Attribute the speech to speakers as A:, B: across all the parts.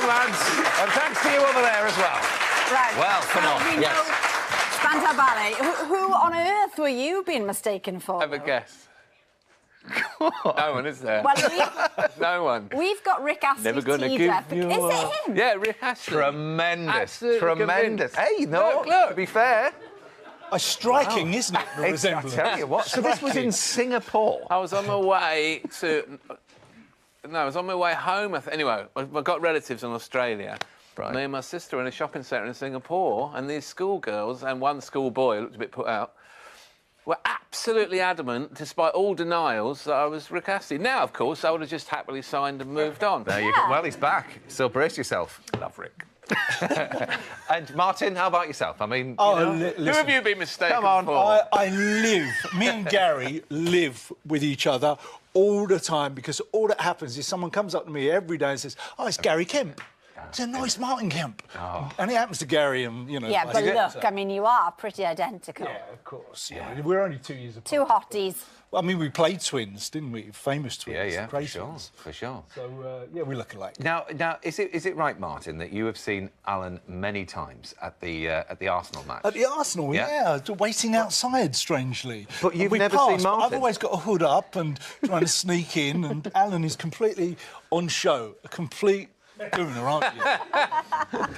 A: done, lads. And thanks to you over there as well.
B: Right.
A: Well, come on.
B: We know Spandau Ballet. Who on earth were you being mistaken for?
C: Have a guess. No one, is there?
B: Well,
C: no one.
B: we've got Rick Astley
C: Never gonna
B: teed
C: give
B: up.
C: you
B: Is
C: up.
B: it him?
C: Yeah, Rick Astley.
A: Tremendous.
C: Absolutely
A: Tremendous.
C: convinced.
A: Hey, no,
C: Look.
A: to be fair...
D: It's striking, isn't it, the
A: I
D: resemblance?
A: tell you what, so this was in Singapore.
C: I was on my way to... No, I was on my way home. Anyway, I've got relatives in Australia.
A: Right.
C: Me and my sister were in a shopping centre in Singapore, and these schoolgirls and one schoolboy, who looked a bit put out, were absolutely adamant, despite all denials, that I was Rick Astley. Now, of course, I would have just happily signed and moved on.
A: There you go. Well, he's back, so brace yourself. Love Rick. And Martin, how about yourself? I mean,
C: Who have you been mistaken for?
D: I live, me and Gary live with each other all the time, because all that happens is someone comes up to me every day and says, oh, it's Gary Kemp. It's a nice Martin Kemp.
A: Oh.
D: And it happens to Gary and, you know...
B: Yeah, but look, I mean, you are pretty identical.
D: Yeah, of course. Yeah. We're only 2 years apart.
B: Two hotties.
D: Well, I mean, we played twins, didn't we? Famous twins.
A: Yeah, for
D: Great
A: sure,
D: twins.
A: for sure.
D: So, yeah, we look alike.
A: Now, is it right, Martin, that you have seen Alan many times at the Arsenal match?
D: At the Arsenal, yeah, waiting outside, strangely.
A: But you've
D: We
A: never
D: passed,
A: seen
D: but
A: Martin?
D: I've always got a hood up and trying to sneak in, and Alan is completely on show, a complete gooner, aren't you?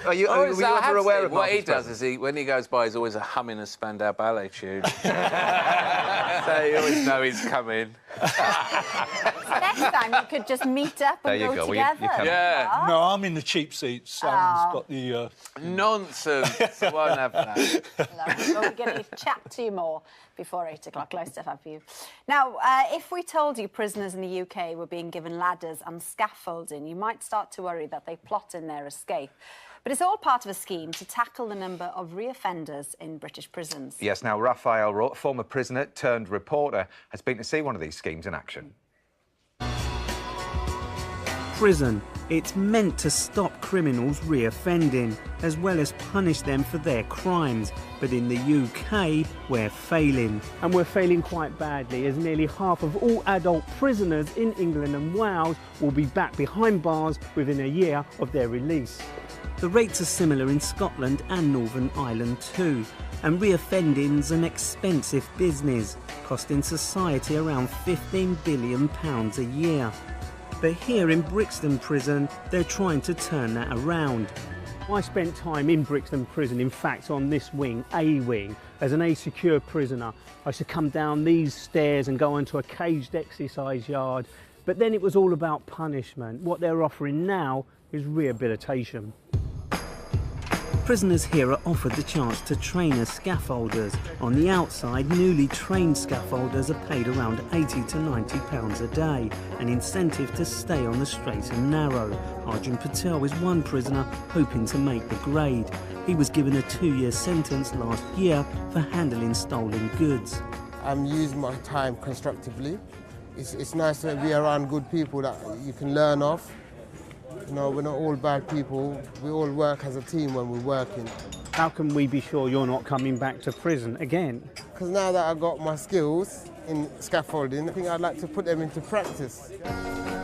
A: Were you ever aware of
C: what he
A: Martin's
C: does
A: presence?
C: is when he goes by, he's always humming a Spandau Ballet tune. So you always know he's coming.
B: Next time you could just meet up and
A: There you
B: go
A: go. Well, you
B: together.
A: can-
C: Yeah.
D: No, I'm in the cheap seats. Alan's got the...
C: Nonsense. I won't have that.
B: Lovely. Well, we're going to chat to you more before 8 o'clock. Loads stuff up for you. Now, if we told you prisoners in the UK were being given ladders and scaffolding, you might start to worry that they plot in their escape. But it's all part of a scheme to tackle the number of reoffenders in British prisons.
A: Yes, now, Raphael Roth, former prisoner turned reporter, has been to see one of these schemes in action.
E: Prison. It's meant to stop criminals reoffending, as well as punish them for their crimes. But in the UK, we're failing. And we're failing quite badly, as nearly half of all adult prisoners in England and Wales will be back behind bars within a year of their release. The rates are similar in Scotland and Northern Ireland too. And reoffending's an expensive business, costing society around £15 billion a year. But here in Brixton Prison, they're trying to turn that around. I spent time in Brixton Prison, in fact, on this wing, A wing, as an A-secure prisoner. I used to come down these stairs and go into a caged exercise yard. But then it was all about punishment. What they're offering now is rehabilitation. Prisoners here are offered the chance to train as scaffolders. On the outside, newly trained scaffolders are paid around £80 to £90 a day, an incentive to stay on the straight and narrow. Arjun Patel is one prisoner hoping to make the grade. He was given a 2-year sentence last year for handling stolen goods.
F: I'm using my time constructively. It's nice to be around good people that you can learn off. You know, we're not all bad people. We all work as a team when we're working.
E: How can we be sure you're not coming back to prison again?
F: Because now that I've got my skills in scaffolding, I think I'd like to put them into practice.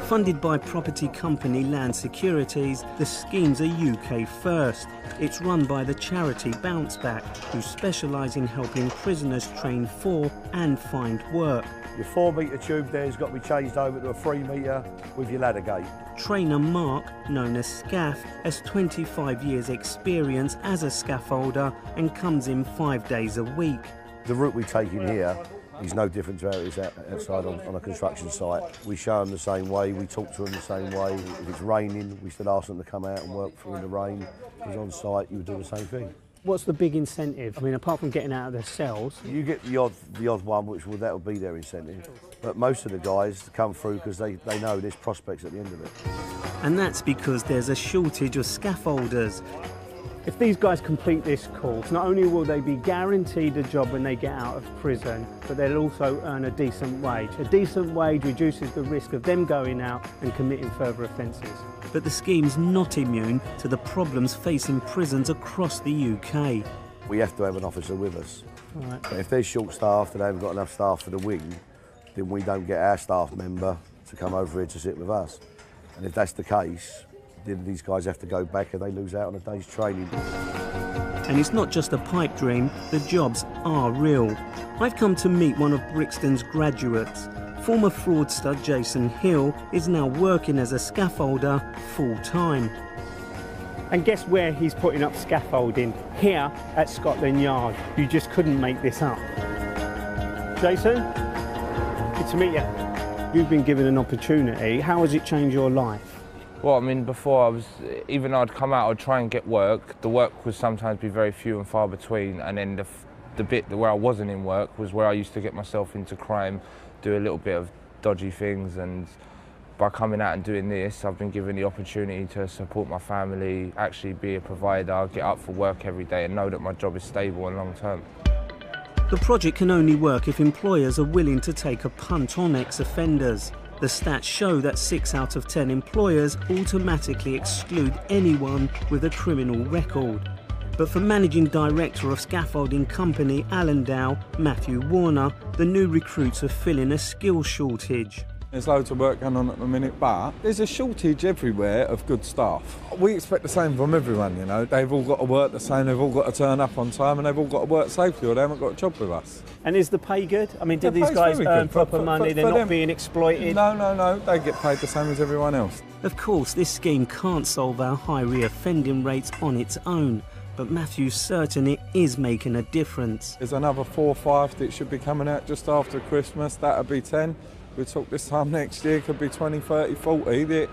E: Funded by property company Land Securities, the scheme's a UK first. It's run by the charity Bounce Back, who specialise in helping prisoners train for and find work.
G: Your 4-metre tube there has got to be changed over to a 3-metre with your ladder gate.
E: Trainer Mark, known as Scaff, has 25 years' experience as a scaffolder and comes in 5 days a week.
G: The route we take in here is no different to how it is outside on a construction site. We show them the same way, we talk to them the same way. If it's raining, we still ask them to come out and work through the rain. If it's on site, you would do the same thing.
E: What's the big incentive? I mean, apart from getting out of their cells.
G: You get the odd one, that'll be their incentive. But most of the guys come through because they know there's prospects at the end of it.
E: And that's because there's a shortage of scaffolders. If these guys complete this course, not only will they be guaranteed a job when they get out of prison, but they'll also earn a decent wage. A decent wage reduces the risk of them going out and committing further offences. But the scheme's not immune to the problems facing prisons across the UK.
G: We have to have an officer with us.
E: Right.
G: But if they're short-staffed and they haven't got enough staff for the wing, then we don't get our staff member to come over here to sit with us. And if that's the case, then these guys have to go back and they lose out on a day's training.
E: And it's not just a pipe dream, the jobs are real. I've come to meet one of Brixton's graduates. Former fraudster Jason Hill is now working as a scaffolder full-time. And guess where he's putting up scaffolding? Here at Scotland Yard. You just couldn't make this up. Jason, good to meet you. You've been given an opportunity. How has it changed your life?
H: Well, I mean, before even though I'd come out, I'd try and get work. The work would sometimes be very few and far between, and then the bit where I wasn't in work was where I used to get myself into crime, do a little bit of dodgy things, and by coming out and doing this, I've been given the opportunity to support my family, actually be a provider, get up for work every day and know that my job is stable and long term.
E: The project can only work if employers are willing to take a punt on ex-offenders. The stats show that 6 out of 10 employers automatically exclude anyone with a criminal record. But for Managing Director of scaffolding company Alandale, Matthew Warner, the new recruits are filling a skill shortage.
I: There's loads of work going on at the minute, but there's a shortage everywhere of good staff. We expect the same from everyone, you know. They've all got to work the same, they've all got to turn up on time, and they've all got to work safely or they haven't got a job with us.
E: And is the pay good? I mean, do these guys earn proper money? They're not being exploited?
I: No, they get paid the same as everyone else.
E: Of course, this scheme can't solve our high reoffending rates on its own, but Matthew's certain it is making a difference.
I: There's another 4 or 5 that should be coming out just after Christmas, that'll be 10. We talk this time next year, could be 20, 30, 40 that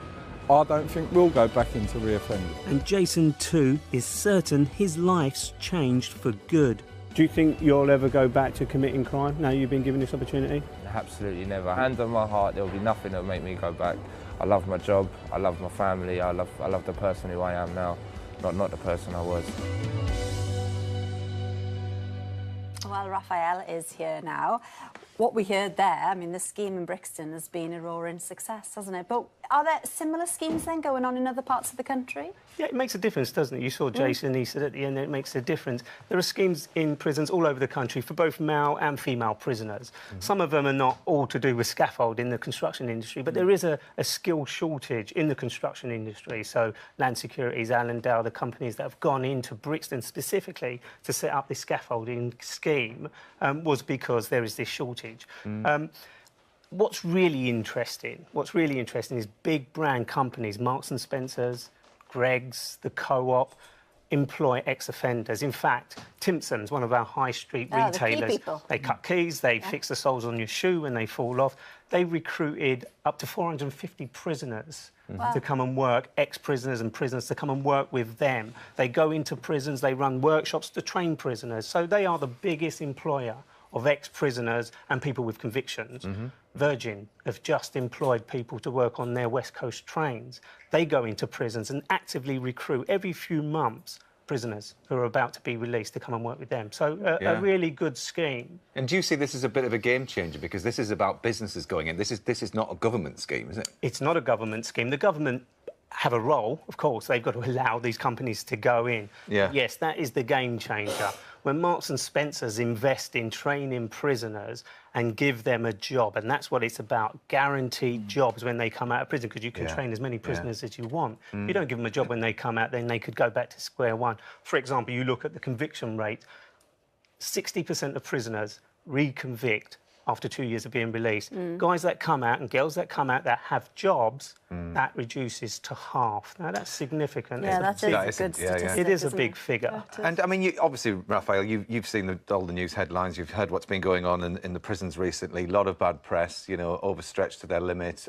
I: I don't think will go back into reoffending.
E: And Jason too is certain his life's changed for good. Do you think you'll ever go back to committing crime now you've been given this opportunity?
H: Absolutely never. Hand on my heart, there'll be nothing that'll make me go back. I love my job, I love my family, I love the person who I am now, not the person I was.
B: Well, Raphael is here now. What we heard there, I mean, the scheme in Brixton has been a roaring success, hasn't it? But are there similar schemes then going on in other parts of the country?
E: Yeah, it makes a difference, doesn't it? You saw Jason, he said at the end that it makes a difference. There are schemes in prisons all over the country for both male and female prisoners. Some of them are not all to do with scaffold in the construction industry, but there is a skill shortage in the construction industry. So Land Securities, Alandale, the companies that have gone into Brixton specifically to set up this scaffolding scheme was because there is this shortage. What's really interesting is big brand companies, Marks and Spencer's, Greggs, the Co-op, employ ex-offenders. In fact, Timpson's, one of our high street retailers, they cut keys, they fix the soles on your shoe when they fall off. They recruited up to 450 prisoners to come and work, ex-prisoners and prisoners to come and work with them. They go into prisons, they run workshops to train prisoners. So they are the biggest employer of ex-prisoners and people with convictions. Virgin have just employed people to work on their West Coast trains. They go into prisons and actively recruit every few months prisoners who are about to be released to come and work with them. So a really good scheme.
A: And do you see this as a bit of a game changer? Because this is about businesses going in. This is not a government scheme, is it?
E: It's not a government scheme. The government have a role, of course. They've got to allow these companies to go in.
A: Yeah.
E: Yes, that is the game changer. When Marks and Spencer's invest in training prisoners and give them a job, and that's what it's about, guaranteed jobs when they come out of prison, because you can train as many prisoners as you want. If you don't give them a job when they come out, then they could go back to square one. For example, you look at the conviction rate, 60% of prisoners reconvict after 2 years of being released. Guys that come out and girls that come out that have jobs, that reduces to half. Now, that's significant.
B: Yeah, that's a good statistic.
E: It is a big figure.
A: And, I mean, obviously, Raphael, you've seen all the news headlines, you've heard what's been going on in the prisons recently, a lot of bad press, you know, overstretched to their limit,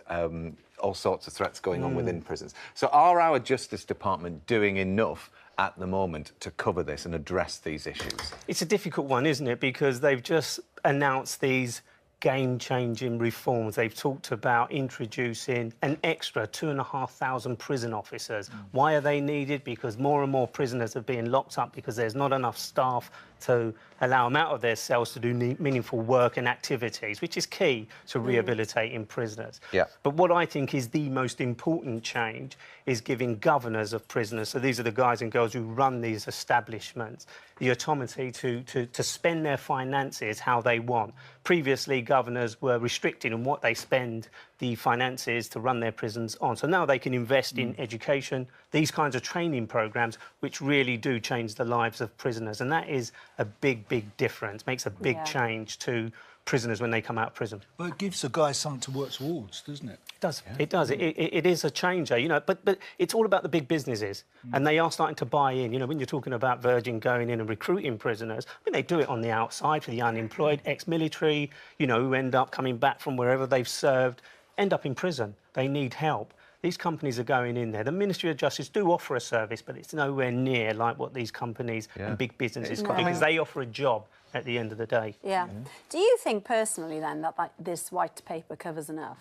A: all sorts of threats going on within prisons. So are our Justice Department doing enough at the moment to cover this and address these issues? It's
E: a difficult one, isn't it? Because they've just announced these game-changing reforms. They've talked about introducing an extra 2,500 prison officers. Why are they needed? Because more and more prisoners are being locked up because there's not enough staff to allow them out of their cells to do meaningful work and activities, which is key to rehabilitating prisoners. But what I think is the most important change is giving governors of prisoners, so these are the guys and girls who run these establishments, the autonomy to spend their finances how they want. Previously, governors were restricted in what they spend the finances to run their prisons on. So now they can invest in education, these kinds of training programs, which really do change the lives of prisoners. And that is a big, big difference, makes a big change to prisoners when they come out of prison.
D: Well, it gives the guys something to work towards, doesn't it?
E: It does. Yeah. It does. It is a changer, you know. But it's all about the big businesses, and they are starting to buy in. You know, when you're talking about Virgin going in and recruiting prisoners, I mean, they do it on the outside for the unemployed, ex-military, you know, who end up coming back from wherever they've served, end up in prison. They need help. These companies are going in there. The Ministry of Justice do offer a service, but it's nowhere near like what these companies and big businesses got, because they offer a job at the end of the day.
B: Yeah. Do you think personally then that this white paper covers enough?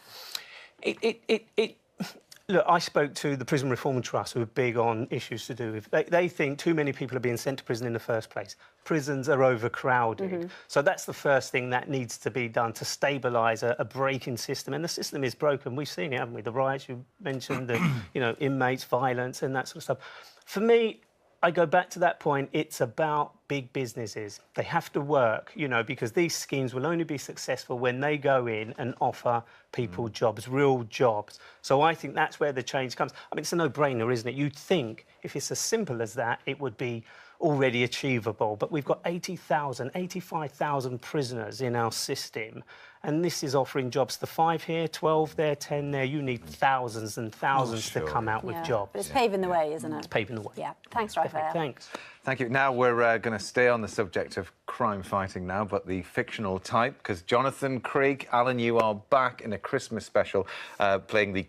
E: Look, I spoke to the Prison Reform Trust, who are big on issues to do with... They think too many people are being sent to prison in the first place. Prisons are overcrowded. So that's the first thing that needs to be done to stabilise a breaking system. And the system is broken. We've seen it, haven't we? The riots you mentioned, the inmates, violence and that sort of stuff. For me, I go back to that point, it's about big businesses. They have to work, you know, because these schemes will only be successful when they go in and offer people jobs, real jobs. So I think that's where the change comes. I mean, it's a no-brainer, isn't it? You'd think if it's as simple as that, it would be already achievable. But we've got 80,000, 85,000 prisoners in our system. And this is offering jobs to 5 here, 12 there, 10 there. You need thousands and thousands to come out with jobs.
B: But it's paving the way, isn't it?
E: It's paving the way.
B: Yeah. Thanks, Raphael.
E: Thanks.
A: Thank you. Now we're going to stay on the subject of crime fighting now, but the fictional type, because Jonathan, Craig, Alan, you are back in a Christmas special playing the